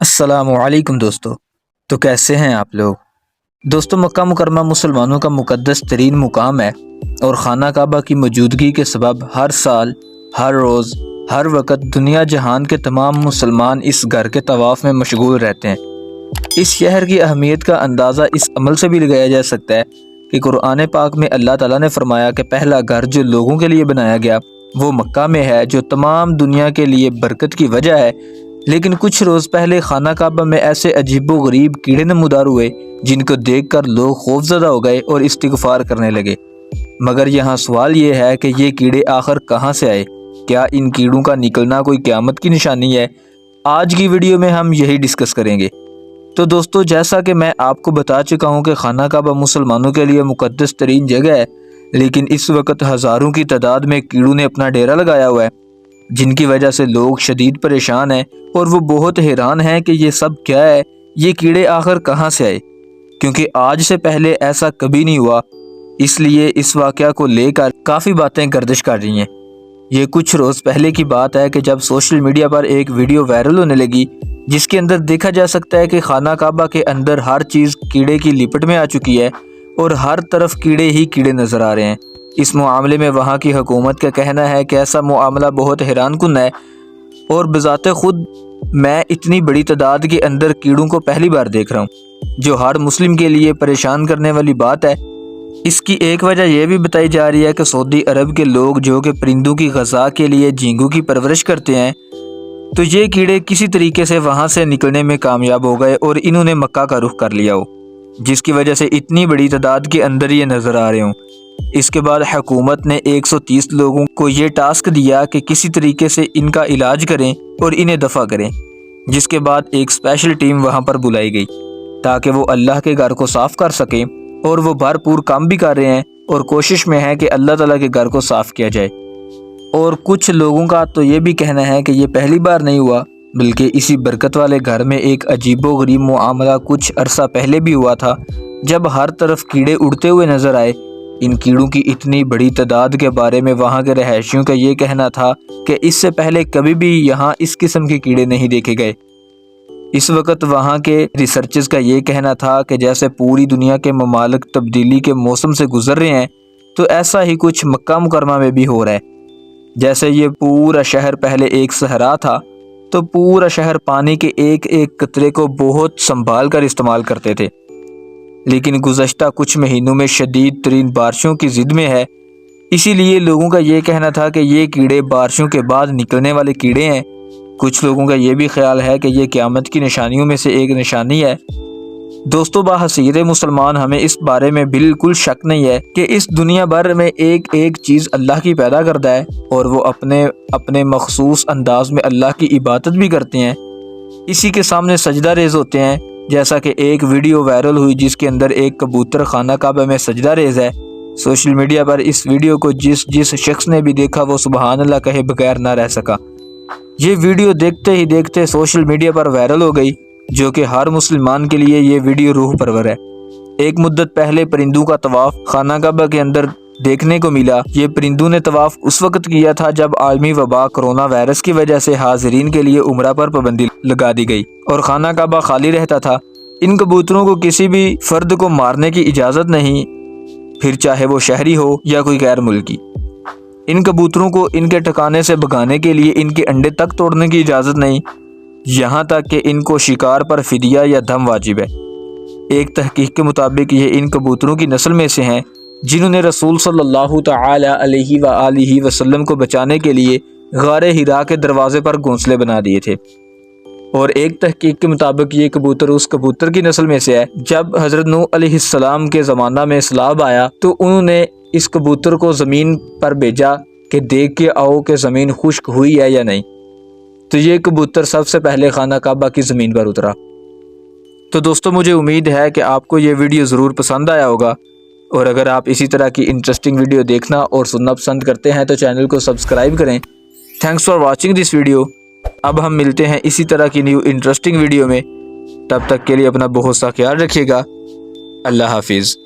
السلام علیکم دوستو، تو کیسے ہیں آپ لوگ؟ دوستو، مکہ مکرمہ مسلمانوں کا مقدس ترین مقام ہے اور خانہ کعبہ کی موجودگی کے سبب ہر سال، ہر روز، ہر وقت دنیا جہان کے تمام مسلمان اس گھر کے طواف میں مشغول رہتے ہیں۔ اس شہر کی اہمیت کا اندازہ اس عمل سے بھی لگایا جا سکتا ہے کہ قرآن پاک میں اللہ تعالیٰ نے فرمایا کہ پہلا گھر جو لوگوں کے لیے بنایا گیا وہ مکہ میں ہے، جو تمام دنیا کے لیے برکت کی وجہ ہے۔ لیکن کچھ روز پہلے خانہ کعبہ میں ایسے عجیب و غریب کیڑے نمودار ہوئے جن کو دیکھ کر لوگ خوفزدہ ہو گئے اور استغفار کرنے لگے۔ مگر یہاں سوال یہ ہے کہ یہ کیڑے آخر کہاں سے آئے؟ کیا ان کیڑوں کا نکلنا کوئی قیامت کی نشانی ہے؟ آج کی ویڈیو میں ہم یہی ڈسکس کریں گے۔ تو دوستو، جیسا کہ میں آپ کو بتا چکا ہوں کہ خانہ کعبہ مسلمانوں کے لیے مقدس ترین جگہ ہے، لیکن اس وقت ہزاروں کی تعداد میں کیڑوں نے اپنا ڈیرا لگایا ہوا ہے، جن کی وجہ سے لوگ شدید پریشان ہیں اور وہ بہت حیران ہیں کہ یہ سب کیا ہے، یہ کیڑے آخر کہاں سے آئے، کیونکہ آج سے پہلے ایسا کبھی نہیں ہوا۔ اس لیے اس واقعہ کو لے کر کافی باتیں گردش کر رہی ہیں۔ یہ کچھ روز پہلے کی بات ہے کہ جب سوشل میڈیا پر ایک ویڈیو وائرل ہونے لگی جس کے اندر دیکھا جا سکتا ہے کہ خانہ کعبہ کے اندر ہر چیز کیڑے کی لپٹ میں آ چکی ہے اور ہر طرف کیڑے ہی کیڑے نظر آ رہے ہیں۔ اس معاملے میں وہاں کی حکومت کا کہنا ہے کہ ایسا معاملہ بہت حیران کن ہے اور بذات خود میں اتنی بڑی تعداد کے اندر کیڑوں کو پہلی بار دیکھ رہا ہوں، جو ہر مسلم کے لیے پریشان کرنے والی بات ہے۔ اس کی ایک وجہ یہ بھی بتائی جا رہی ہے کہ سعودی عرب کے لوگ جو کہ پرندوں کی غذا کے لیے جھینگوں کی پرورش کرتے ہیں، تو یہ کیڑے کسی طریقے سے وہاں سے نکلنے میں کامیاب ہو گئے اور انہوں نے مکہ کا رخ کر لیا ہو، جس کی وجہ سے اتنی بڑی تعداد کے اندر یہ نظر آ رہے ہوں۔ اس کے بعد حکومت نے 130 لوگوں کو یہ ٹاسک دیا کہ کسی طریقے سے ان کا علاج کریں اور انہیں دفع کریں، جس کے بعد ایک اسپیشل ٹیم وہاں پر بلائی گئی تاکہ وہ اللہ کے گھر کو صاف کر سکیں، اور وہ بھرپور کام بھی کر رہے ہیں اور کوشش میں ہے کہ اللہ تعالیٰ کے گھر کو صاف کیا جائے۔ اور کچھ لوگوں کا تو یہ بھی کہنا ہے کہ یہ پہلی بار نہیں ہوا، بلکہ اسی برکت والے گھر میں ایک عجیب و غریب معاملہ کچھ عرصہ پہلے بھی ہوا تھا، جب ہر طرف کیڑے اڑتے ہوئے نظر آئے۔ ان کیڑوں کی اتنی بڑی تعداد کے بارے میں وہاں کے رہائشیوں کا یہ کہنا تھا کہ اس سے پہلے کبھی بھی یہاں اس قسم کے کیڑے نہیں دیکھے گئے۔ اس وقت وہاں کے ریسرچرز کا یہ کہنا تھا کہ جیسے پوری دنیا کے ممالک تبدیلی کے موسم سے گزر رہے ہیں، تو ایسا ہی کچھ مکہ مکرمہ میں بھی ہو رہا ہے۔ جیسے یہ پورا شہر پہلے ایک صحرا تھا، تو پورا شہر پانی کے ایک ایک قطرے کو بہت سنبھال کر استعمال کرتے تھے، لیکن گزشتہ کچھ مہینوں میں شدید ترین بارشوں کی زد میں ہے۔ اسی لیے لوگوں کا یہ کہنا تھا کہ یہ کیڑے بارشوں کے بعد نکلنے والے کیڑے ہیں۔ کچھ لوگوں کا یہ بھی خیال ہے کہ یہ قیامت کی نشانیوں میں سے ایک نشانی ہے۔ دوستو، بحیثیت مسلمان ہمیں اس بارے میں بالکل شک نہیں ہے کہ اس دنیا بھر میں ایک ایک چیز اللہ کی پیدا کردہ ہے اور وہ اپنے مخصوص انداز میں اللہ کی عبادت بھی کرتے ہیں، اسی کے سامنے سجدہ ریز ہوتے ہیں۔ جیسا کہ ایک ویڈیو وائرل ہوئی جس کے اندر ایک کبوتر خانہ کعبہ میں سجدہ ریز ہے۔ سوشل میڈیا پر اس ویڈیو کو جس شخص نے بھی دیکھا وہ سبحان اللہ کہے بغیر نہ رہ سکا۔ یہ ویڈیو دیکھتے ہی دیکھتے سوشل میڈیا پر وائرل ہو گئی، جو کہ ہر مسلمان کے لیے یہ ویڈیو روح پرور ہے۔ ایک مدت پہلے پرندوں کا طواف خانہ کعبہ کے اندر دیکھنے کو ملا۔ یہ پرندوں نے طواف اس وقت کیا تھا جب عالمی وبا کرونا وائرس کی وجہ سے حاضرین کے لیے عمرہ پر پابندی لگا دی گئی اور خانہ کعبہ خالی رہتا تھا۔ ان کبوتروں کو کسی بھی فرد کو مارنے کی اجازت نہیں، پھر چاہے وہ شہری ہو یا کوئی غیر ملکی۔ ان کبوتروں کو ان کے ٹھکانے سے بھگانے کے لیے ان کے انڈے تک توڑنے کی اجازت نہیں، یہاں تک کہ ان کو شکار پر فدیہ یا دم واجب ہے۔ ایک تحقیق کے مطابق یہ ان کبوتروں کی نسل میں سے ہیں جنہوں نے رسول صلی اللہ تعالی علیہ وآلہ وسلم کو بچانے کے لیے غار حرا کے دروازے پر گھونسلے بنا دیے تھے۔ اور ایک تحقیق کے مطابق یہ کبوتر اس کبوتر کی نسل میں سے ہے جب حضرت نوح علیہ السلام کے زمانہ میں سیلاب آیا تو انہوں نے اس کبوتر کو زمین پر بھیجا کہ دیکھ کے آؤ کہ زمین خشک ہوئی ہے یا نہیں، تو یہ کبوتر سب سے پہلے خانہ کعبہ کی زمین پر اترا۔ تو دوستو، مجھے امید ہے کہ آپ کو یہ ویڈیو ضرور پسند آیا ہوگا، اور اگر آپ اسی طرح کی انٹرسٹنگ ویڈیو دیکھنا اور سننا پسند کرتے ہیں تو چینل کو سبسکرائب کریں۔ Thanks for watching this video. اب ہم ملتے ہیں اسی طرح کی نیو انٹرسٹنگ ویڈیو میں، تب تک کے لیے اپنا بہت سا خیال رکھیے گا۔ اللہ حافظ۔